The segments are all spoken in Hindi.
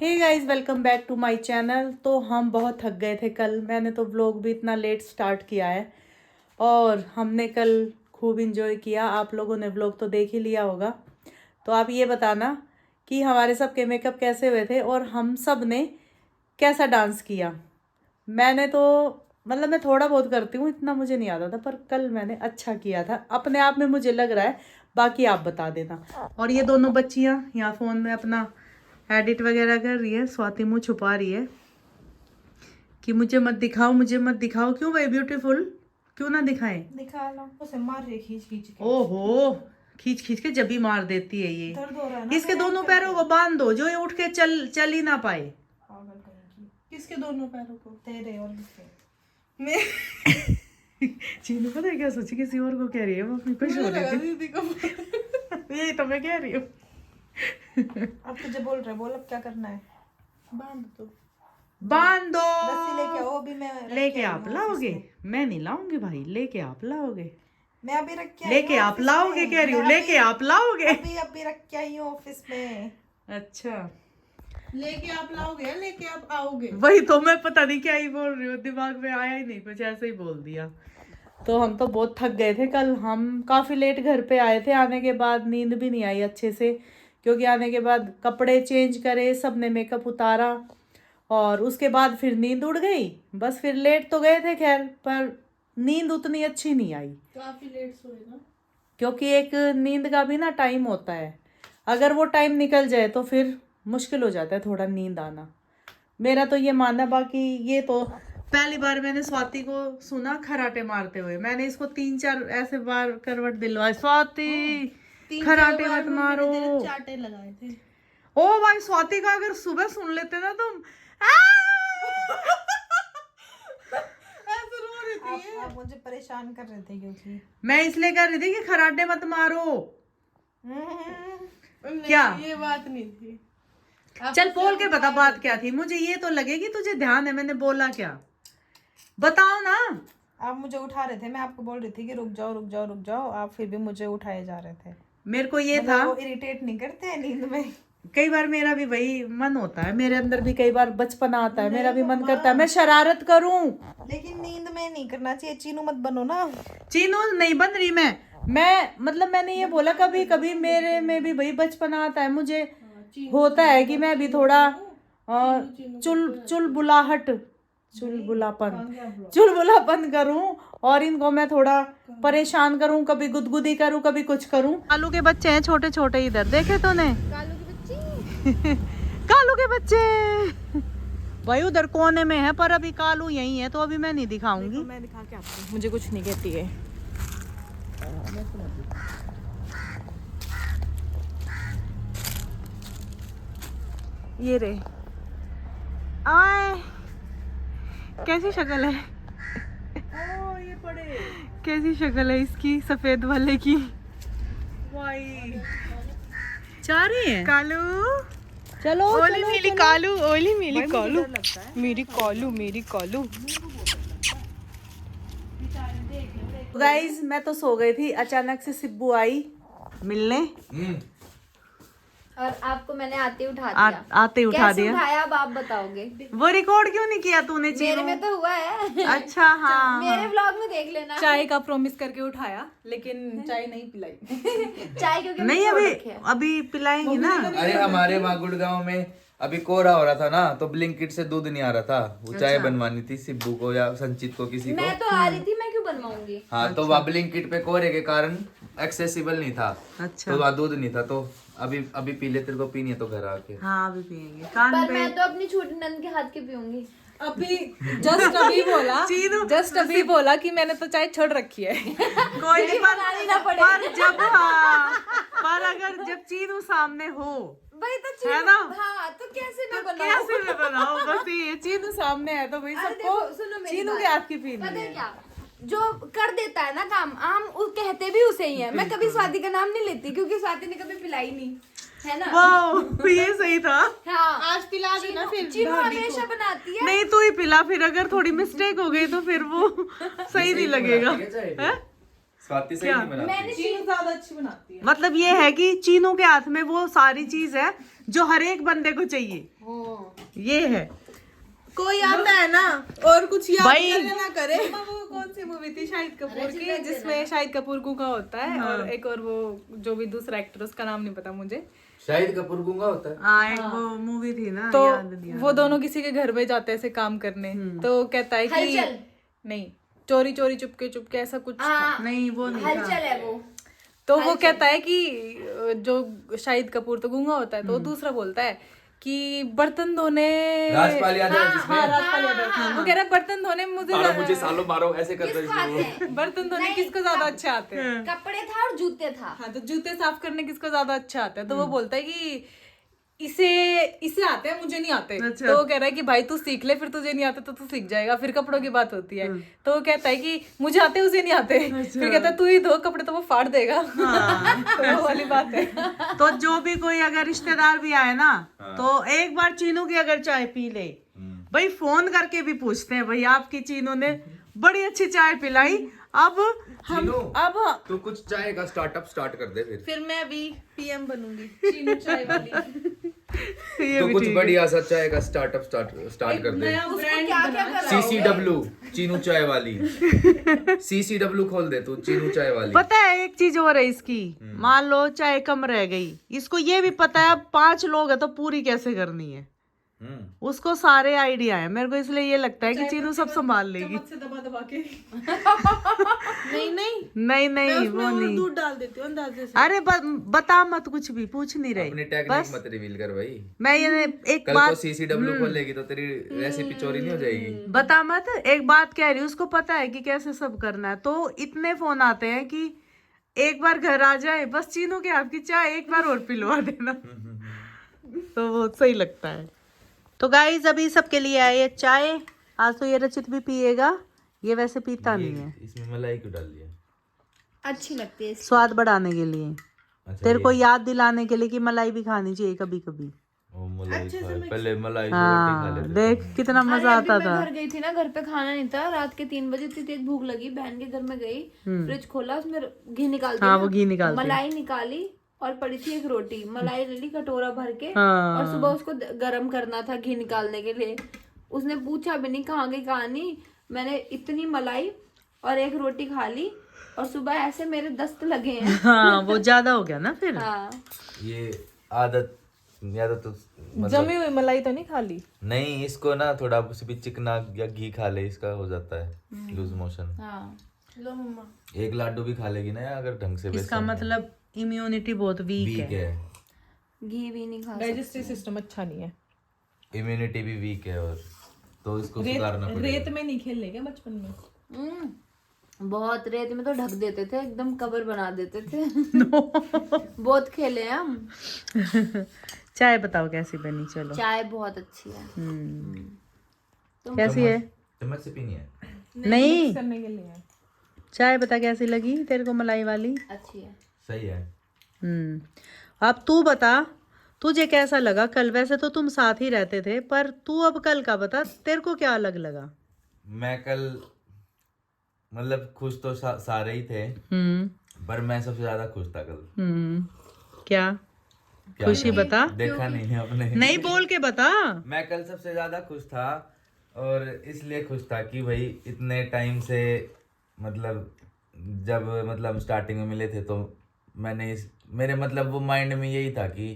Hey guys, welcome back to my channel. तो हम बहुत थक गए थे कल। मैंने तो व्लॉग भी इतना लेट स्टार्ट किया है और हमने कल खूब इंजॉय किया। आप लोगों ने व्लॉग तो देख ही लिया होगा। तो आप ये बताना कि हमारे सबके मेकअप कैसे हुए थे और हम सब ने कैसा डांस किया। मैंने तो मैं थोड़ा बहुत करती हूँ, इतना मुझे नहीं आता था, पर कल मैंने अच्छा किया था अपने आप में, मुझे लग रहा है। बाकी आप बता देना। और ये दोनों बच्चियाँ यहाँ फ़ोन में अपना एडिट वगैरह कर रही है। स्वाति मुँह छुपा रही है कि मुझे मत दिखाओ, मुझे मत दिखाओ। क्यों भाई ब्यूटीफुल, क्यों ना दिखाएं? दिखा लो, उसे मार रही खींच खींच के। ओहो, खींच खींच के जब ही मार देती है ये। दर्द हो रहा है ना। इसके दोनों पैरों को बांध दो, जो ये उठ के चल ही ना पाए। पागल करेगी। किसके दोनों पैरों को? तेरे और किसके? मैं चीनू पता है क्या सोची, किसी और को कह रही है, वो अपनी खुश हो रही थी। यही तो मैं कह रही हूँ। अब तुझे बोल रहे, बोल अब क्या करना है? बांध दो, बांध दो। रस्सी लेके आओ, अभी मैं लेके आप लाओगे? मैं नहीं लाऊंगी भाई, लेके आप लाओगे। मैं अभी रख के आई लेके हूँ आप ऑफिस लाओगे में। कह रही हूँ, मैं लेके आप लाओगे। अभी रख के आई हूँ ऑफिस में। अच्छा, लेके आप लाओगे या लेके आप आओगे? वही तो मैं पता नहीं क्या ही बोल रही हूँ, दिमाग में आया ही नहीं, कुछ ऐसे ही बोल दिया। तो हम तो बहुत थक गए थे कल। हम काफ़ी लेट घर पे आए थे। आने के बाद नींद भी नहीं आई अच्छे से, क्योंकि आने के बाद कपड़े चेंज करे, सबने मेकअप उतारा और उसके बाद फिर नींद उड़ गई। बस फिर लेट तो गए थे खैर, पर नींद उतनी अच्छी नहीं आई, काफी लेट सोए ना। क्योंकि एक नींद का भी ना टाइम होता है। अगर वो टाइम निकल जाए तो फिर मुश्किल हो जाता है थोड़ा नींद आना। मेरा तो ये मानना। बाकी ये तो पहली बार मैंने स्वाति को सुना खराटे मारते हुए। मैंने इसको 3-4 ऐसे बार करवट दिलवाई, स्वाति खराटे मत मारो। चाटे लगाए थे। ओ भाई, स्वाति का अगर सुबह सुन लेते ना तुम। ऐसे रो रही थी। आप मुझे परेशान कर रहे थे क्योंकि मैं इसलिए कर रही थी कि खराटे मत मारो। नहीं, क्या? ये बात नहीं थी। चल बोल के बता बात क्या थी, मुझे ये तो लगे कि तुझे ध्यान है मैंने बोला क्या। बताओ ना। आप मुझे उठा रहे थे, मैं आपको बोल रही थी कि रुक जाओ रुक जाओ रुक जाओ, आप फिर भी मुझे उठाए जा रहे थे। मेरे को ये था, वो इरिटेट नहीं करते हैं नींद में? कई बार मेरा भी वही मन होता है, मेरे अंदर भी कई बार बचपना आता है, मेरा भी मन करता है मैं शरारत करूं। लेकिन नींद में नहीं करना चाहिए। चीनू मत बनो ना। चीनू नहीं बन रही मैं मैंने ये बोला कभी कभी मेरे में भी वही बचपना आता है। मुझे होता है कि मैं भी थोड़ा चुलबुलापन करूं और इनको मैं थोड़ा परेशान करूं, कभी गुदगुदी करूं, कभी कुछ करूं। कालू के बच्चे हैं छोटे छोटे, इधर देखे तो ने कालू के बच्चे भाई उधर कोने में है, पर अभी कालू यही है तो अभी मैं नहीं दिखाऊंगी। मैं दिखा के आती हूँ, मुझे कुछ नहीं कहती है। ये रे, आए कैसी शक्ल है। ओ ये पड़े। कैसी शक्ल है इसकी, सफेद वाले की। वाई जा रही है कालू। चलो ओली मिली कालू, ओली मिली कालू, मेरी कालू मेरी कालू। गाइस मैं तो सो गई थी, अचानक से सिब्बू आई मिलने। और आपको मैंने आते उठा दिया। आते उठा कैसे दिया। उठाया अब आप बताओगे? वो रिकॉर्ड क्यों नहीं किया तूने? मेरे में तो हुआ है। अच्छा हाँ, मेरे व्लॉग में देख लेना। चाय का प्रॉमिस करके उठाया, लेकिन चाय नहीं पिलाई। चाय क्योंकि नहीं अभी अभी पिलाएंगी ना। अरे हमारे वहाँ गुड़गांव में अभी कोहरा हो रहा था ना, तो ब्लिंकिट से दूध नहीं आ रहा था। वो चाय बनवानी थी सिब्बू को या संचित को, किसी को। मैं तो आ रही थी, मैं क्यों बनवाऊंगी? हाँ, तो वहाँ ब्लिंकिट पे कोहरे के कारण एक्सेसिबल नहीं था। अच्छा तो वहाँ दूध नहीं था, तो अभी पी ले, तेरे को पीनी है तो घर आके। हाँ अभी पियेंगे। कान पर पे मैं तो अपनी छोटी नंद के हाथ की पीऊंगी। अभी जस्ट अभी बोला कि मैंने तो चाय छोड़ रखी है। कोई नहीं, बनानी ना पड़े। पर जब पर अगर जब चीनू सामने हो भाई तो है ना, हाँ तो कैसे ना बनाऊं? कैसे में बनाओ। बस ये चीनू सामने है तो भाई अरे सबको देखो, सुनो मेरी चीनू बात। के हाथ की पीनी पता है है। क्या, जो कर देता है ना काम, हम कहते भी उसे ही है। मैं कभी स्वाति का नाम नहीं लेती क्योंकि स्वाति ने कभी पिलाई नहीं है ना। वाह ये सही था। हाँ आज पिला देना फिर। चीनू हमेशा बनाती है। नहीं तू ही पिला, फिर अगर थोड़ी मिस्टेक हो गई तो फिर वो सही नहीं लगेगा। हैं? स्वाति सही नहीं बनाती। चीनू ज्यादा अच्छी बनाती है। मतलब ये है कि चीनू के हाथ में वो सारी चीज है जो हर एक बंदे को चाहिए, ये है। कोई आता है ना और कुछ याद भाई- करने ना करे। वो कौन सी मूवी थी शाहिद कपूर की जिसमें शाहिद कपूर गूंगा होता है और एक और वो जो भी दूसरा एक्टर उसका नाम नहीं पता मुझे, शाहिद कपूर गूंगा होता है। हाँ, एक वो मूवी थी ना, तो याद नहीं आ वो दोनों किसी के घर में जाते हैं ऐसे काम करने, तो कहता है कि हलचल। नहीं, चोरी चोरी चुपके चुपके ऐसा कुछ था। रहा। नहीं वो नहीं था। हलचल है वो। तो वो कहता है कि जो शाहिद कपूर तो गूंगा होता है, तो वो दूसरा बोलता है कि बर्तन धोने, राजपाल यादव है जिसमें राजपाल यादव, वो कह रहा है बर्तन धोने मुझे सालों मारो ऐसे करता है किसको आते इसमें हैं? बर्तन धोने नहीं, किसको ज्यादा अच्छे आते हैं? कपड़े था और जूते था। हाँ, तो जूते साफ करने किसको ज्यादा अच्छा आता है? तो वो बोलता है कि इसे आते हैं, मुझे नहीं आते। अच्छा। तो वो कह रहा है कि भाई तू सीख ले, फिर तुझे नहीं आता तो तू सीख जाएगा, फिर कपड़ों की बात होती है। तो वो कहता है कि मुझे आते, उसे नहीं आते। फिर कहता है तू ही धो कपड़े, तो वो फाड़ देगा। तो वो वाली बात है। तो जो भी कोई अगर रिश्तेदार भी आए ना, तो एक बार चीनू की अगर चाय पी ले, भाई फोन करके भी पूछते हैं, भाई आपकी चीनू ने बड़ी अच्छी चाय पिलाई। अब चीनू, अब तू कुछ चाय का स्टार्टअप स्टार्ट कर दे फिर मैं अभी पीएम बनूंगी। चीनू चाय वाली। ये तो भी कुछ ठीक बढ़िया सा चाय का स्टार्ट कर दे। उसको क्या क्या कर CCW चीनू चाय वाली। CCW खोल दे तू, चीनू चाय वाली। पता है एक चीज और है इसकी, मान लो चाय कम रह गई, इसको ये भी पता है अब 5 लोग है तो पूरी कैसे करनी है। उसको सारे आइडिया है। मेरे को इसलिए ये लगता है कि चीनू सब संभाल लेगी। से दबा दबा के। नहीं वो नहीं। दूध डाल देती हूँ अंदाजे से। अरे बता मत, कुछ भी पूछ नहीं अपनी रही। टेक्निक मत रिवील कर भाई। मैं ये एक कल बात को CCW खोलेगी तो तेरी रेसिपी चोरी नहीं हो जाएगी। बता मत, एक बात कह रही हूँ, उसको पता है कि कैसे सब करना है। तो इतने फोन आते हैं कि एक बार घर आ जाए, बस चीनू के आपकी चाय एक बार और पिलवा देना। तो वो सही लगता है। तो गाइस अभी सबके लिए आई है चाय। आज तो ये रचित भी पिएगा, ये वैसे पीता नहीं है। इसमें मलाई क्यों डाल दिया? अच्छी लगती है। स्वाद बढ़ाने के लिए, अच्छा, तेरे को याद दिलाने के लिए कि मलाई भी खानी चाहिए कभी कभी। वो मलाई पहले मलाई से रोटी खा हाँ लेते थे। देख कितना मजा आता मैं था। घर गई थी ना, घर पे खाना नहीं था, रात के 3 बजे इतनी तेज भूख लगी, बहन के घर में गई, फ्रिज खोला, उसमें घी निकाल दिया, हाँ वो घी निकालते हैं। मलाई निकाली और पड़ी थी एक रोटी, मलाई ले ली कटोरा भर के, हाँ। और सुबह उसको गरम करना था घी निकालने के लिए। उसने पूछा भी नहीं कहाँ गई कहाँ नहीं, मैंने इतनी मलाई और एक रोटी खा ली, और सुबह ऐसे मेरे दस्त लगे हैं। हाँ वो ज्यादा हो गया ना फिर। हाँ ये आदत या तो जमी हुई मलाई तो नहीं खा ली। नहीं, इसको ना थोड़ा भी चिकना या घी खा ले, इसका हो जाता है लूज मोशन। हाँ। लो मम्मा। एक लाडू भी खा लेगी ना अगर ढंग से। इसका मतलब इम्यूनिटी बहुत वीक वीक है। है, घी भी नहीं खा डाइजेस्टिव सिस्टम अच्छा नहीं है। इम्यूनिटी भी वीक है, और तो इसको सुधारना पड़ेगा। रेत में नहीं खेलने क्या बचपन में? बहुत रेत में तो ढक देते थे, एकदम कबर बना देते थे। बहुत खेले हैं हम। चाय बताओ कैसी बनी? चलो चाय बहुत अच्छी है। कैसी है? चम्मच से पीनी है। नहीं करने के लिए चाय बता कैसी लगी तेरे को मलाई वाली? अच्छी है। सही है। अब तू बता तुझे कैसा लगा कल? वैसे तो तुम साथ ही रहते थे, पर तू अब कल का बता, तेरे को क्या अलग लगा? मैं कल मतलब खुश तो सारे ही थे, पर मैं सबसे ज्यादा खुश था कल। क्या क्या खुशी बता। देखा नहीं है आपने? नहीं बोल के बता। मैं कल सबसे ज्यादा खुश था, और इसलिए खुश था कि भाई इतने टाइम से मतलब जब मतलब स्टार्टिंग में मिले थे, तो मैंने मेरे मतलब वो माइंड में यही था कि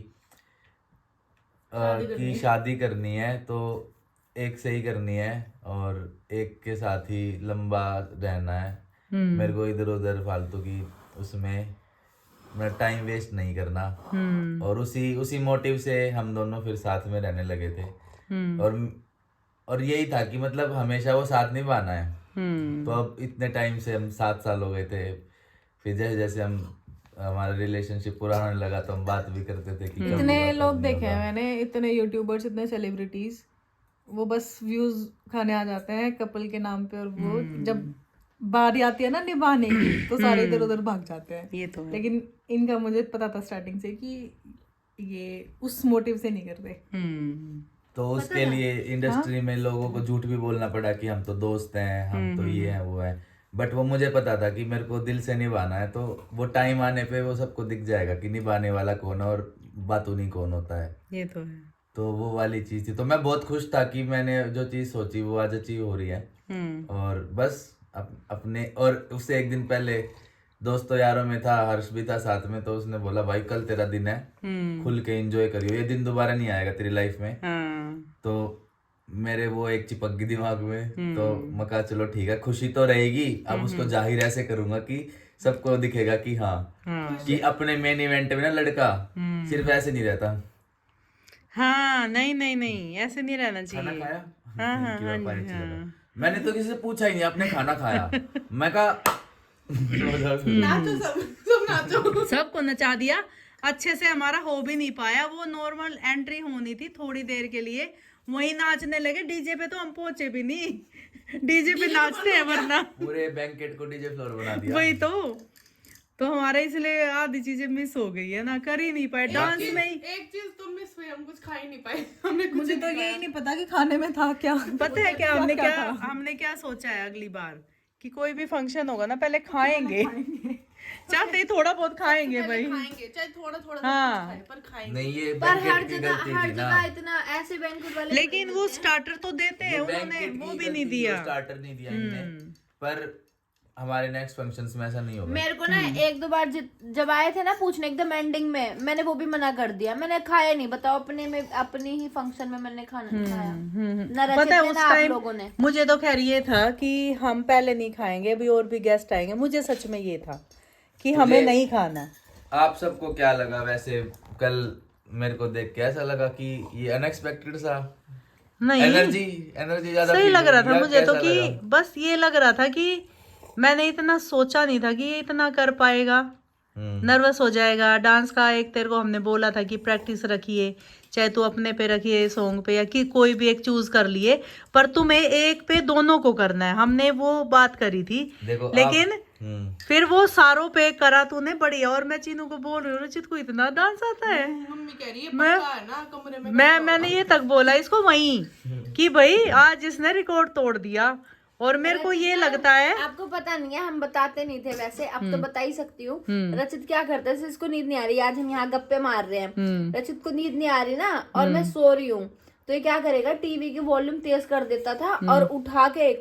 शादी करनी है तो एक से ही करनी है, और एक के साथ ही लंबा रहना है। मेरे को इधर उधर फालतू की उसमें मैं टाइम वेस्ट नहीं करना। और उसी मोटिव से हम दोनों फिर साथ में रहने लगे थे। और यही था कि मतलब हमेशा वो साथ निभाना है। तो अब इतने टाइम से हम 7 साल हो गए थे, फिर जैसे जैसे हमारा रिलेशनशिप पूरा होने लगा तो हम बात भी करते थे कि कब इतने होगा, लोग कब नहीं देखे हैं होगा। मैंने, इतने यूट्यूबर्स, इतने सेलिब्रिटीज, वो बस व्यूज खाने आ जाते हैं कपल के नाम पे, और वो जब बारी आती है ना निभाने की तो सारे इधर उधर भाग जाते हैं। ये तो है। लेकिन इनका मुझे पता था स्टार्टिंग से कि ये उस मोटिव से नहीं करते। तो उसके लिए इंडस्ट्री में लोगों को झूठ भी बोलना पड़ा कि हम तो दोस्त हैं, हम तो ये हैं वो है। बट वो मुझे पता था कि मेरे को दिल से निभाना है, तो वो टाइम आने पे वो सबको दिख जाएगा कि निभाने वाला कौन है और बातूनी कौन होता है। ये तो है। तो वो वाली चीज़ थी, तो मैं बहुत खुश था कि मैंने जो चीज़ सोची वो आज अचीव हो रही है। और बस अपने, और उससे एक दिन पहले दोस्तों यारों में था, हर्ष भी था साथ में, तो उसने बोला भाई कल तेरा दिन है, खुल के एंजॉय करियो, ये दिन दोबारा नहीं आएगा तेरी लाइफ में। तो मेरे वो एक चिपक गई दिमाग में, तो मैं कहा चलो ठीक है, खुशी तो रहेगी, अब उसको जाहिर ऐसे करूंगा कि सबको दिखेगा कि हाँ कि अपने मेन इवेंट में ना लड़का सिर्फ ऐसे नहीं रहता। हाँ, नहीं नहीं नहीं, ऐसे नहीं रहना खाना चाहिए। खाया? हाँ हाँ कि हाँ मैं पानी जी, चला हाँ। गया। मैंने तो किसी से पूछा ही नहीं, आपने खाना खाया? मैं कहा सबको नचा दिया अच्छे से। हमारा हो भी नहीं पाया, वो नॉर्मल एंट्री होनी थी थोड़ी देर के लिए, वही नाचने लगे। डीजे पे तो हम पहुंचे भी नहीं, डीजे पे नाचते हैं वरना। पूरे बैंकेट को डीजे फ्लोर बना दिया। वही तो हमारे इसलिए आधी चीजें मिस हो गई है ना, कर ही नहीं पाए डांस में ही। एक चीज तो मिस हुई, हम कुछ खा ही नहीं पाए। हमने मुझे तो यही नहीं पता कि खाने में था क्या। पता है क्या हमने क्या सोचा है अगली बार कि कोई भी फंक्शन होगा ना पहले खाएंगे, चाहते ही थोड़ा बहुत खाएंगे भाई, खाएंगे चाहे थोड़ा थोड़ा हाँ। पर खाएंगे। नहीं, ये पर हर बैंकेट की जगह गलती थी ना। इतना ऐसे बैंकुट वाले लेकिन वो स्टार्टर तो देते हैं, उन्होंने वो भी नहीं दिया। स्टार्टर नहीं दिया इन्होंने। पर हमारे नेक्स्ट फंक्शंस में ऐसा नहीं होगा। मेरे को ना एक दो बार जब आए थे ना पूछने एकदम एंडिंग में, मैंने वो भी मना कर दिया, मैंने खाया नहीं। बताओ अपने में अपनी ही फंक्शन में मैंने खाना नहीं खाया ना, रचित पता है ने उस ना आप टाइम लोगों ने। मुझे तो खैर ये था कि हम पहले नहीं खाएंगे, अभी और भी गेस्ट आएंगे। मुझे सच में ये था कि हमें नहीं खाना। आप सबको क्या लगा वैसे कल मेरे को देख के? ऐसा लगा कि ये अनएक्सपेक्टेड सा नहीं, एनर्जी ज्यादा सही feel लग रहा हुई था या मुझे तो कैसा कि लगा? बस ये लग रहा था कि मैंने इतना सोचा नहीं था कि ये इतना कर पाएगा। नर्वस हो जाएगा। डांस का एक तेरे को हमने बोला था कि प्रैक्टिस रखिए, चाहे तू अपने पे रखिए सॉन्ग पे या कि कोई भी एक चूज कर लिए, पर तुम्हें एक पे दोनों को करना है। हमने वो बात करी थी। देखो लेकिन फिर वो सारों पे करा तूने बढ़िया। और मैं चीनू को बोल रही हूँ रचित को इतना डांस आता है। मम्मी कह रही है पक्का है ना कमरे में। मैंने ये तक बोला इसको वहीं कि भाई आज इसने रिकॉर्ड तोड़ दिया। और मेरे को ये लगता है, आपको पता नहीं है, हम बताते नहीं थे वैसे, अब तो बता ही सकती हूँ। रचित क्या करता है, इसको नींद नहीं आ रही, आज हम यहाँ गप्पे मार रहे हैं, रचित को नींद नहीं आ रही ना और मैं सो रही हूँ, तो ये क्या करेगा, टीवी की वॉल्यूम तेज कर देता था और उठा के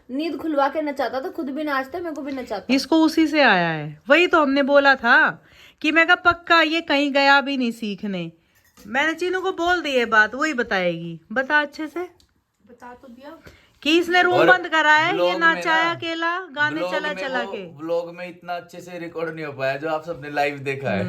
नींद खुलवा के नचाता था। खुद भी नाचता, मेरे को भी नचाता। इसको उसी से आया है। वही तो हमने बोला था कि मैं कहा पक्का ये कहीं गया भी नहीं सीखने। मैंने चीनू को बोल दी है बात, वही बताएगी। बता अच्छे से, बता तो दिया कि इसने रूम और बंद करा है, ये व्लॉग में नाचाया ना, अकेला गाने व्लॉग चला में चला वो के। व्लॉग में इतना अच्छे से रिकॉर्ड नहीं हो पाया जो आप सबने लाइव देखा है।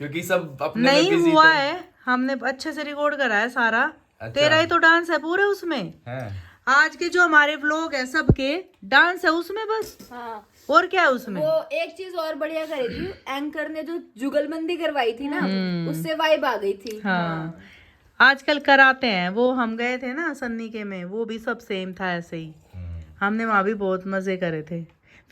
क्योंकि सब अपने में नहीं बिजी हुआ थे। है, हमने अच्छे से रिकॉर्ड करा है सारा। अच्छा। तेरा ही तो डांस है पूरे उसमें। हैं? आज के जो हमारे व्लॉग है सबके डांस है उसमें बस। हाँ, और क्या है उसमें? वो एक चीज और बढ़िया करी थी, एंकर ने जो जुगलबंदी करवाई थी ना, उससे वाइब आ गई थी। हाँ, आजकल कराते हैं वो। हम गए थे ना सन्नी के में, वो भी सब सेम था ऐसे ही। हमने वहां भी बहुत मजे करे थे।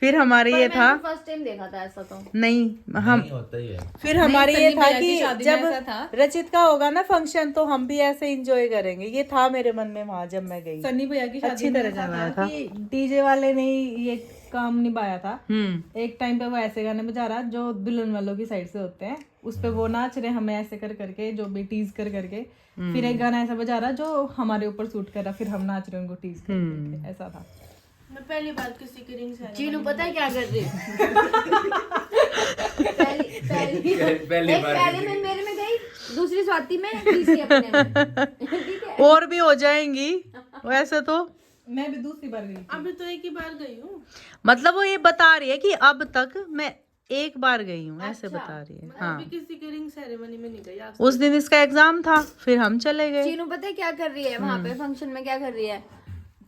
फिर हमारे ये था, फर्स्ट टाइम देखा था ऐसा तो। नहीं हम नहीं होता ही है। फिर हमारे ये था भैया की कि शादी में ऐसा जब था। रचित का होगा ना फंक्शन तो हम भी ऐसे एंजॉय करेंगे। ये था मेरे मन में वहां जब मैं गई। सन्नी भैया की शादी अच्छी में तरह ऐसा करवाया था। कि डीजे वाले ने ही ये काम निभाया था। एक टाइम पे वो ऐसे गाने बजा रहा जो दुल्हन वालों की साइड से होते हैं, उस पे वो नाच रहे, हमें ऐसे कर करके जो भी टीज कर करके। फिर एक गाना ऐसा बजा रहा जो हमारे ऊपर सूट कर रहा, फिर हम नाच रहे उनको टीज कर करके। ऐसा था। मैं पहली बार किसी की रिंग से चीनू पता है क्या कर रही पहली बार पहले मैं मेरे में गई, दूसरी स्वाति में, तीसरी अपने में। ठीक है। और भी हो जाएंगी वैसे तो। मैं भी दूसरी बार गई। अभी तो एक ही बार गई हूँ। मतलब वो ये बता रही है कि अब तक मैं एक बार गई हूँ, ऐसे बता रही है। हाँ, किसी की रिंग सेरेमनी में नहीं गई। उस दिन इसका एग्जाम था, फिर हम चले गए। चीनू पता है क्या कर रही है वहां पे फंक्शन में, क्या कर रही है,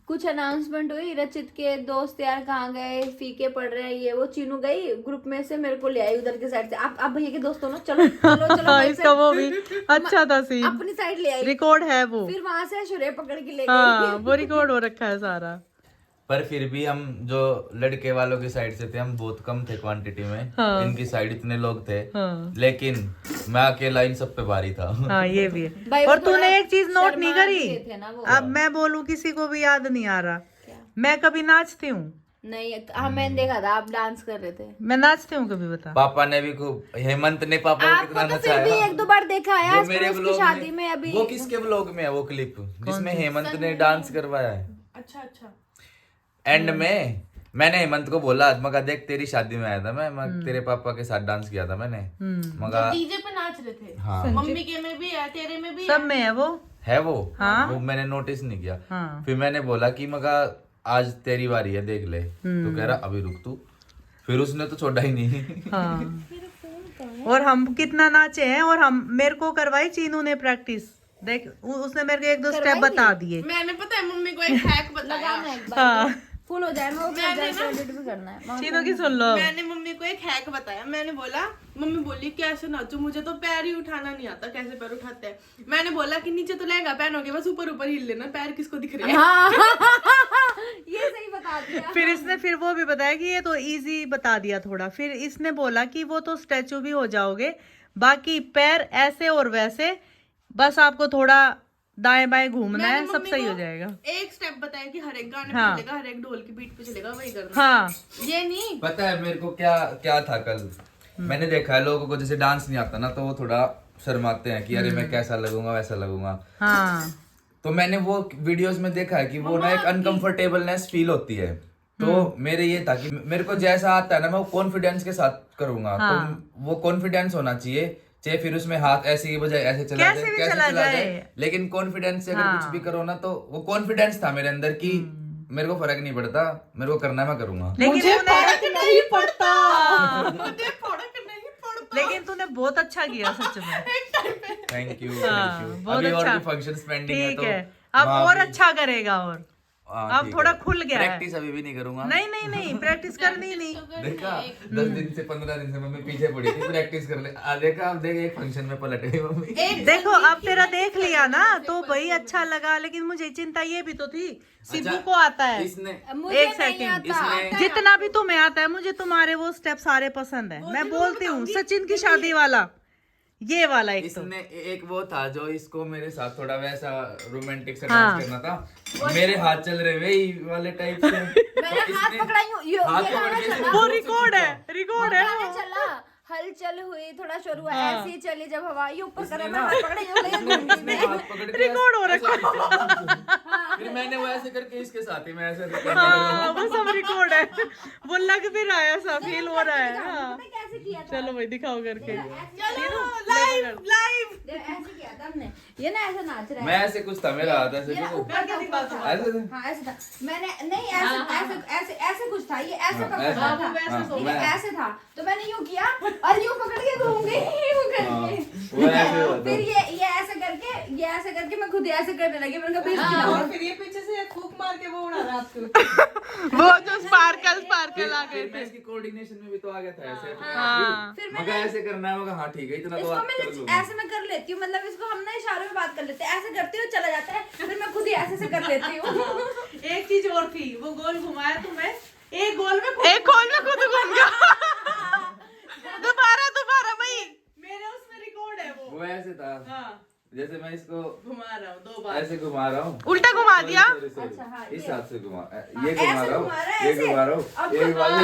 कुछ अनाउंसमेंट हुई, रचित के दोस्त यार कहाँ गए, फीके पड़ रहे हैं ये वो, चीनू गई ग्रुप में से मेरे को ले आई उधर के साइड से। आप भैया के दोस्त हो ना, चलो चलो चलो। हाँ, इसका वो भी अच्छा था सीन, अपनी साइड ले आई, रिकॉर्ड है वो। फिर वहां से शुरे पकड़ के ले हाँ, गई। वो रिकॉर्ड हो रखा है सारा। पर फिर भी हम जो लड़के वालों की साइड से थे हम बहुत कम थे क्वांटिटी में। हाँ। इनकी साइड इतने लोग थे। हाँ। लेकिन मैं अकेला इन सब पे भारी था। हाँ, ये भी भाई है। वो और तूने थोड़ा एक चीज नोट नहीं शर्मा करी, गए थे ना वो। अब मैं बोलूं किसी को भी याद नहीं आ रहा, मैं कभी नाचती हूँ नहीं मैंने देखा था आप डांस कर रहे थे। मैं नाचती हूँ कभी, बता। पापा ने भी खूब, हेमंत ने पापा को कितना आपको तो फिर भी नचाया। 1-2 बार देखा है वो आस मेरे पड़ोस की ब्लॉग शादी में अभी। वो किसके ब्लॉग में है वो क्लिप जिसमें हेमंत ने डांस करवाया है? अच्छा एंड में मैंने हेमंत को बोला, मगा देख तेरी शादी में आया था मैं तेरे पापा के साथ डांस किया था मैंने, मगा डीजे पे नाच रहे थे। हाँ मम्मी के में भी है, तेरे में भी सब में है वो। है वो। हाँ? वो मैंने नोटिस नहीं किया। हाँ। फिर मैंने बोला कि मगा आज तेरी बारी है देख ले, तो कह रहा अभी रुक तू। फिर उसने तो छोड़ा ही नहीं। हाँ। और हम कितना नाचे हैं, और हम मेरे को करवाई चीनू ने प्रैक्टिस, देख उसने मेरे को 1-2 स्टेप बता दिए। मैंने पता है मम्मी को एक हैक बताया। लगाना एक बार हाँ। फुल हो जाए, मैं वो एडिट भी करना है। चीनू की सुन लो। मैंने मम्मी को एक हैक बताया। मैंने बोला, मम्मी बोली कैसे नाचू, मुझे तो पैर ही उठाना नहीं आता, कैसे पैर उठाते हैं। मैंने बोला कि नीचे तो लहंगा पहनोगे, बस ऊपर ऊपर हिल लेना, पैर किसको दिख रहे हैं। हाँ ये सही बता दिया। फिर इसने फिर वो भी बताया कि ये तो इजी बता दिया थोड़ा। फिर इसने बोला कि वो तो स्टैचू भी हो जाओगे, बाकी पैर ऐसे और वैसे, बस आपको थोड़ा दाएं बाएं घूमना है, सब सही हो जाएगा। एक स्टेप बताया कि हर एक गाने हाँ। पे चलेगा, हर एक ढोल की बीट पे चलेगा, वही करना। हाँ। ये नहीं पता है मेरे को क्या क्या था कल, मैंने देखा है लोगों को जैसे डांस नहीं आता ना तो वो थोड़ा शर्माते हैं कि अरे मैं कैसा लगूंगा वैसा लगूंगा। हाँ। तो मैंने वो वीडियोस में देखा है कि वो ना एक अनकंफर्टेबलनेस फील होती है। तो मेरे ये था कि मेरे को जैसा आता है ना मैं वो कॉन्फिडेंस के साथ करूंगा। तो वो कॉन्फिडेंस होना चाहिए, चाहे फिर उसमें हाथ ऐसे की बजाय ऐसे चला कैसे जाए, भी कैसे चला चला जाए। जाए, लेकिन कॉन्फिडेंस से अगर कुछ भी करो ना तो वो कॉन्फिडेंस था मेरे अंदर कि मेरे को फर्क नहीं पड़ता, मेरे को करना है मैं करूंगा। लेकिन मुझे तूने फर्क नहीं पड़ता, मुझे फर्क नहीं पड़ता। लेकिन तूने बहुत अच्छा किया सच में। थैंक यू हाँ, थैंक यू। बहुत अभी और अच्छा। भी फंक्शंस पेंडिंग है ठीक तो है, अब वहाँ और भी- अच्छा करेगा। और हाँ, अब ठीक थोड़ा है। खुल गया है। प्रैक्टिस अभी भी नहीं करूंगा। नहीं नहीं नहीं, प्रैक्टिस करनी नहीं। देखा 10 दिन से 15 दिन से मम्मी पीछे पड़ी थी प्रैक्टिस कर ले। देखा अब देख एक फंक्शन में पलट गई मम्मी। देखो अब तेरा देख लिया ना तो भाई अच्छा लगा, लेकिन मुझे चिंता ये भी तो थी, सिद्धू को आता है। इसने मुझे एक नहीं सेकंड, आता। जितना भी तुम्हें आता है, मुझे तुम्हारे वो स्टेप सारे पसंद है। मैं बोलती हूँ सचिन की शादी वाला, ये वाला एक तो। इसने एक वो था जो इसको मेरे साथ थोड़ा वैसा रोमांटिक सा हाँ। डांस करना था। मेरे हाथ चल रहे वही वाले टाइप से। मैंने तो हाथ इसने पकड़ाई हूँ, ये हाथ गाना पकड़ के चला। वो रिकॉर्ड है, रिकॉर्ड है। गाना चला, हलचल हुई, थोड़ा शुरू हुआ, हाँ। ऐसे ही चली जब हवा, ये ऊपर इसने करा, ना- मैं हाथ पकड़े यूं लगे घूमने इसने में। हाथ पकड़ के रिकॉर्ड हो ऐसा रखा। खींचा। फिर मैंने वो ऐसे करके इसके साथ ही मैं ऐसे करने लगा। हाँ, वो सब रिकॉर्ड है, वो लग भी रहा है, ऐसा फील हो रहा है। दिखाऊं, हाँ। पता है कैसे किया था? चलो भाई दिखाओ करके। चलो लाइव लाइव। देख, ऐसे किया था हमने, ये ना ऐसे नाच रहा मैं है, ऐसे कुछ था मेरा हाथ ऐसे ये ना कुछ ऊपर का ऊपर था। ऐसे हाँ ऐसे था, मैंने नहीं ऐसे ऐसे ऐसे ऐसे कुछ था, ये ऐसे पकड़ ऐसे। रहा हाँ, था, ये मैं- ऐसे था, तो मैंने यूं किया और यूं पकड़ के घूम गई, यूं हाँ, करके। वो ऐसे होता फिर ये ऐसे करके मैं खुद ही ऐसे करने लगी, मैंने कहा बेइज्जती ना हो। और फिर ये पीछे से फूक मार के वो उड़ा रहा आपको। वो जो स्पार्कल स्पार्कल आ गए फिर मैं थे। इसकी कोऑर्डिनेशन में भी तो आ गया था ऐसे हाँ। फिर मगर ऐसे करना है मगर हाँ ठीक है इतना तो इसको बात मैं कर लूंगा। ऐसे मैं कर लेती हूँ, मतलब इसको हम ना इशारों में बात कर लेते हैं, ऐसे करती हूँ चला जाता है, फिर मैं खुद ही ऐसे से कर लेती हूँ। एक चीज और थी, वो गोल घुमाया तुम्हें, एक गोल में एक गोल में खुद घूम गया। दोबारा दोबारा भाई। मेरे उसमें रिकॉर्ड है वो। वो ऐसे था हाँ, जैसे मैं इसको घुमा रहा हूँ 2 बार। ऐसे घुमा रहा हूँ उल्टा घुमा दिया। अच्छा, हाँ, इस ये। हाथ से घुमा हाँ, ये घुमा ऐसे रहा घुमा रहा हूँ है, ये ऐसे। घुमा रहा हूँ अब एक बार हाँ।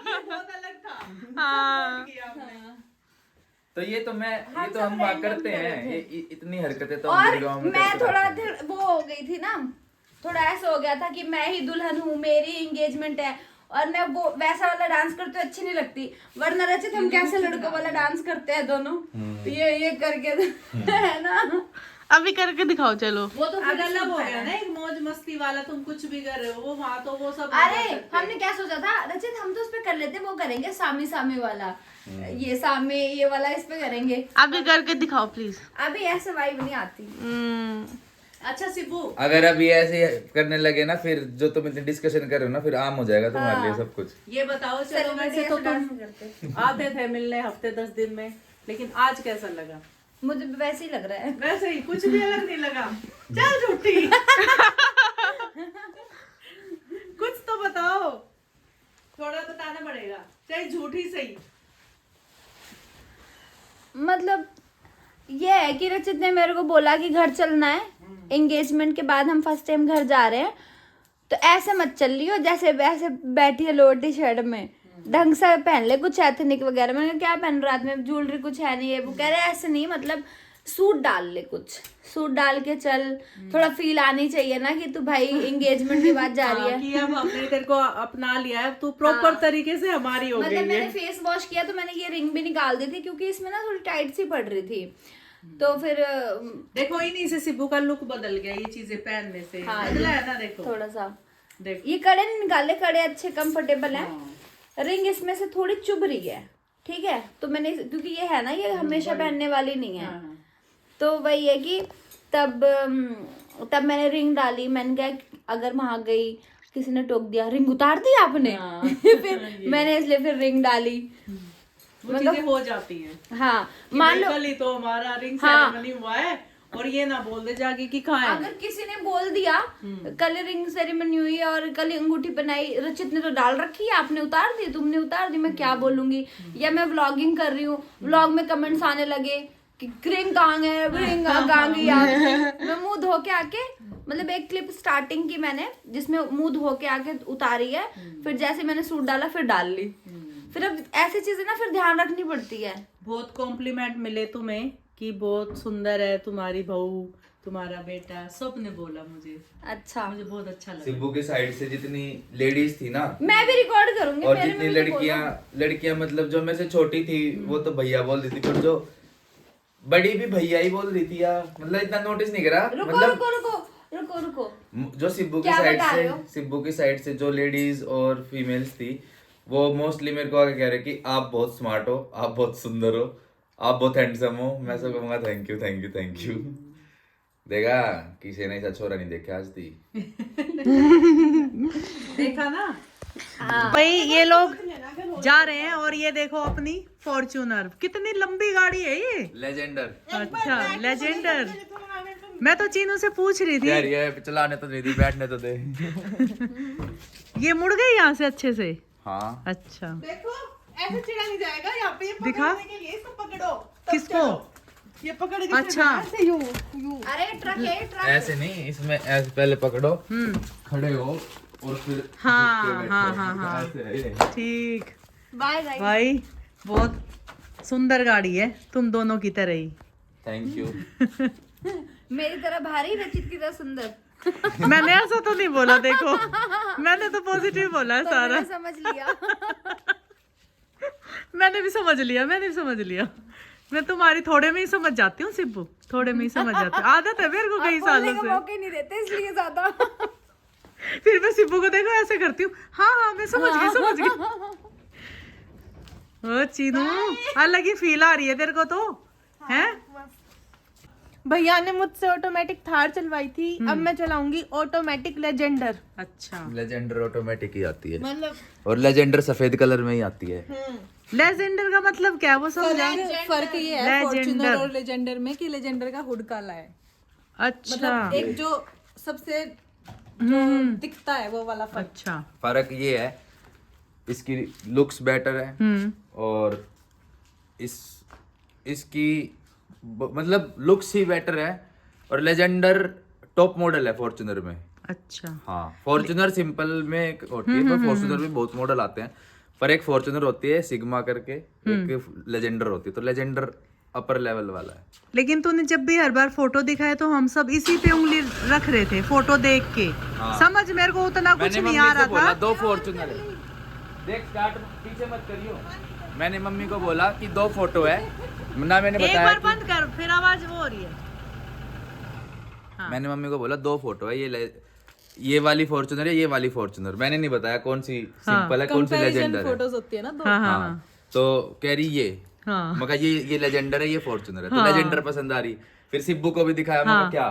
ये बहुत अलग था। हाँ। किया आपने। तो ये तो मैं ये तो सब हम बात random करते कर रहे हैं थे। ये इतनी हरकतें तो हम और गुड़गांव में मैं करते थोड़ा रहते हैं। वो हो गई थी ना, थोड़ा ऐसा हो गया था कि मैं ही दुल्हन हूँ, मेरी एंगेजमेंट है, और मैं वो वैसा वाला डांस करते हुए अच्छी नहीं लगती। वरना रचित हम कैसे लड़कों वाला डांस करते हैं दोनों, ये करके है ना। अभी करके दिखाओ चलो। वो तो फिर अभी अलग हो सब गया है। ना, एक मौज मस्ती वाला, तुम कुछ भी कर रहे हो, वो वहाँ तो वो सब अरे नहीं कर सकते। हमने क्या सोचा था रचित, हम तो उस पे कर लेते, वो करेंगे सामी सामी वाला, ये सामी ये वाला इस पे करेंगे। अभी करके दिखाओ प्लीज। अभी ऐसे वाइब नहीं आती। अच्छा सिब्बू, अगर अभी ऐसे करने लगे ना फिर जो तुम इतनी डिस्कशन कर रहे हो ना फिर आम हो जाएगा तुम्हारे लिए सब कुछ। ये बताओ, चलो वैसे तो डांस तुम करते, आते थे मिलने हफ्ते 10 दिन में, लेकिन आज कैसा लगा? मुझे वैसे ही लग रहा है। वैसे ही, कुछ भी अलग नहीं लगा। चल झूठी। कुछ तो बताओ, थोड़ा बताना पड़ेगा, चाहे झूठी सही। मतलब ये है कि रचित ने मेरे को बोला कि घर चलना है, एंगेजमेंट के बाद हम फर्स्ट टाइम घर जा रहे हैं, तो ऐसे मत चल रही हो जैसे वैसे बैठी है लोअर टी शर्ट में, ढंग से पहन ले कुछ एथनिक वगैरह। मैंने कहा क्या पहन रात में, ज्वेलरी कुछ है नहीं है। वो कह रहे ऐसे नहीं, मतलब सूट डाल ले, कुछ सूट डाल के चल, थोड़ा फील आनी चाहिए ना कि तू भाई एंगेजमेंट की बात जा रही है। कि अब हमने तेरे को अपना लिया है, तू प्रॉपर तरीके से हमारी हो गई मतलब है। मैंने फेस वॉश किया तो मैंने ये रिंग भी निकाल दी थी क्योंकि इसमें ना थोड़ी टाइट सी पड़ रही थी। तो फिर देखो इन्हीं से सिब्बू का लुक बदल गया, ये चीजें पहनने से बदला है ना। देखो थोड़ा सा देखो ये कड़े नहीं निकाले, कड़े अच्छे कंफर्टेबल हैं। रिंग इसमें से थोड़ी चुभ रही है, ठीक है। तो मैंने, क्योंकि ये है ना, ये हमेशा पहनने वाली नहीं है, तो वही है कि तब मैंने रिंग डाली। मैंने कहा अगर वहां गई किसी ने टोक दिया, रिंग उतार दी आपने। फिर मैंने इसलिए फिर रिंग डाली। वो चीजें हो जाती हैं। हाँ मान लो कल ही तो हमारा रिंग सेरेमनी हुआ है और ये ना बोल दे जाके कि कहाँ है। अगर किसी ने बोल दिया कल रिंग सेरेमनी हुई है और कल अंगूठी बनाई, रचित ने तो डाल रखी है, आपने उतार दी, तुमने उतार दी, मैं क्या बोलूंगी। या मैं व्लॉगिंग कर रही हूँ, व्लॉग में कमेंट्स आने लगे कि रिंग कहाँ है, रिंग कहाँ गई आपकी। मैं मुंह धो के आके, मतलब एक क्लिप स्टार्टिंग की मैंने जिसमें मुंह धो के आके उतारी है, फिर जैसे मैंने सूट डाला फिर डाल ली। फिर अब ऐसी चीजें ना फिर ध्यान रखनी पड़ती है। बहुत कॉम्प्लीमेंट मिले तुम्हें कि बहुत सुंदर है तुम्हारी बहू, तुम्हारा बेटा, सब ने बोला मुझे। अच्छा, मुझे बहुत अच्छा लगा। सिब्बू की साइड से जितनी लेडीज थी ना, मैं भी रिकॉर्ड करूंगी। और जितनी लड़कियां मतलब जो मेरे से छोटी थी वो तो भैया बोल रही थी, पर जो बड़ी भी भैया ही बोल रही थी यार, मतलब इतना नोटिस नहीं करा। रुको मतलब रुको रुको रुको रुको जो सिब्बू की क्या साइड बता रहे से, हो? सिब्बू की साइड से जो लेडीज और फीमेल्स थी वो मोस्टली मेरे को आके कह रहे कि आप बहुत स्मार्ट हो, आप बहुत सुंदर हो, आप बहुत हैंडसम हो। मैं सब कहूंगा thank you thank you thank you. देखा किसी ने ऐसा छोरा नहीं देखा आज थी। देखा ना भाई, ये लोग जा रहे हैं और ये देखो अपनी फॉर्च्यूनर, कितनी लंबी गाड़ी है ये, लेजेंडर। अच्छा लेजेंडर। मैं तो चीनू से पूछ रही थी यार ये चलाने तो नहीं दी, बैठने तो दे। ये मुड़ गई यहाँ से अच्छे से। हाँ अच्छा देखो ऐसे चिड़ा नहीं जाएगा, यहाँ पे ये दिखा। पकड़ने के लिए इसको पकड़ो, तब किसको? चलो। ये पकड़ के अच्छा। ऐसे यूं यूं। अरे ट्रक है ट्रक। ऐसे नहीं, इसमें ऐसे पहले पकड़ो, खड़े हो और फिर हाँ, झुक के बैठो। हाँ, हाँ, हाँ। ऐसे है ये। ठीक बाय गाइस। भाई, बहुत सुंदर गाड़ी है, तुम दोनों की तरह ही। Thank you. मेरी तरह भारी, रचित की तरह सुंदर। मैंने ऐसा तो नहीं बोला, देखो मैंने तो पॉजिटिव बोला है तो सारा। मैंने समझ लिया। मैंने भी समझ लिया, मैंने भी समझ लिया। मैं तुम्हारी थोड़े में ही समझ जाती हूँ सिब्बू, थोड़े में ही समझ जाती हूँ, आदत है मेरे को कई सालों से। मौके नहीं देते इसलिए ज्यादा। फिर मैं सिब्बू को देखो ऐसे करती हूँ, हाँ हाँ मैं समझ गई समझ गई। ओ चीनू, अलग ही फील आ रही है तेरे को तो, हैं? भैया ने मुझसे ऑटोमेटिक थार चलवाई थी, अब मैं चलाऊंगी ऑटोमेटिक लेजेंडर। अच्छा, लेजेंडर ऑटोमेटिक ही आती है, मतलब और लेजेंडर सफेद कलर में ही आती है। लेजेंडर का मतलब क्या है वो समझा? फर्क ये है फॉर्च्यूनर और लेजेंडर में कि लेजेंडर का हुड काला है, अच्छा मतलब एक जो सबसे जो दिखता है वो वाला फर्क। अच्छा। फर्क ये है, इसकी लुक्स बेटर है और इसकी मतलब लुक्स ही बेटर है, और लेजेंडर टॉप मॉडल है फॉर्च्यूनर में। अच्छा, हाँ, फॉर्च्यूनर सिंपल में एक होती है, पर फॉर्च्यूनर में बहुत मॉडल आते हैं, पर एक फॉर्च्यूनर होती है सिग्मा करके, एक लेजेंडर होती है, तो लेजेंडर अपर लेवल वाला है। लेकिन तूने जब भी हर बार फोटो दिखाया तो हम सब इसी पे उंगली रख रहे थे फोटो देख के। समझ मेरे को उतना कुछ नहीं आ रहा था। दो फॉर्च्यूनर है, देख स्टार्ट पीछे मत करियो। मैंने मम्मी को बोला कि 2 फोटो है ना, मैंने एक बताया बार बंद कर, फिर आवाज वो हो रही है। मैंने मम्मी को बोला 2 फोटो है, ये वाली फॉर्च्यूनर है, ये वाली फॉर्च्यूनर। मैंने नहीं बताया कौन सी सिंपल है, कौन सी लेजेंडर है। फोटोज होती है ना दो। हाँ, तो कह रही ये, हाँ। मैं कहा ये लेजेंडर है, ये फॉर्च्यूनर है, तो लेजेंडर पसंद आ रही। फिर सिब्बू को भी दिखाया, मैं कहा क्या,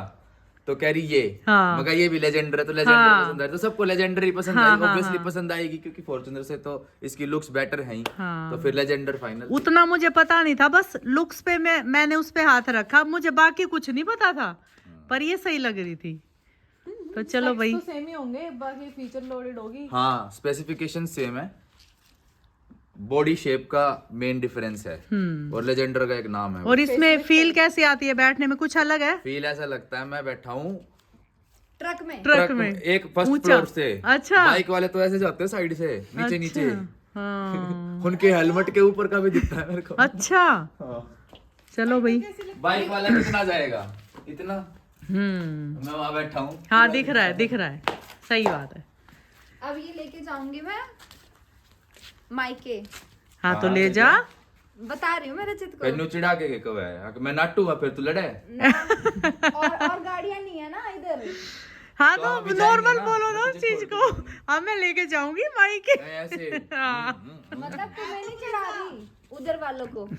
तो कह रही ये, मैं कहा ये भी लेजेंडर है, तो लेजेंडर पसंद आ रही। तो सबको लेजेंडर ही पसंद आई, ऑब्वियसली पसंद आएगी क्योंकि फॉर्च्यूनर से तो इसकी लुक्स बेटर है ही, तो फिर लेजेंडर फाइनल। उतना मुझे पता नहीं था, बस लुक्स पे मैंने उस पे हाथ रखा, मुझे बाकी कुछ नहीं पता था, पर ये सही लग रही थी। तो चलो भाई, तो सेम ही होंगे, बाकी फीचर लोडेड होगी। हाँ, स्पेसिफिकेशन सेम है, बॉडी शेप का मेन डिफरेंस है, और लेजेंडर का एक नाम है। और इसमें फील कैसी आती है बैठने में, कुछ अलग है? फील ऐसा लगता है मैं बैठा हूँ ट्रक में। ट्रक में एक फर्स्ट ऊंचा। फ्लोर से। अच्छा। बाइक वाले तो ऐसे जाते हैं साइड से, नीचे नीचे। हाँ उनके हेलमेट के ऊपर का भी दिखता है मेरे को। अच्छा चलो भाई। बाइक वाला कितना जाएगा? इतना। मैं वहां बैठा हूँ। हाँ दिख रहा है, दिख रहा है, सही बात है। अब ये लेके जाऊंगी मैं मायके। हाँ तो ले जा। बता रही हूँ मैं रचित को। फिर नु चिढ़ा के कब है मैं नाटूंगा फिर तू लड़े। और गाड़ियां नहीं है ना इधर। हाँ तो हम तो भी जाएंगे नॉर्मल ना, बोलो ना उस चीज को। हाँ मैं लेके जाऊंगी माइक के। ऐसे। मतलब तुम्हें नहीं चढ़ा रही, उधर वालों को।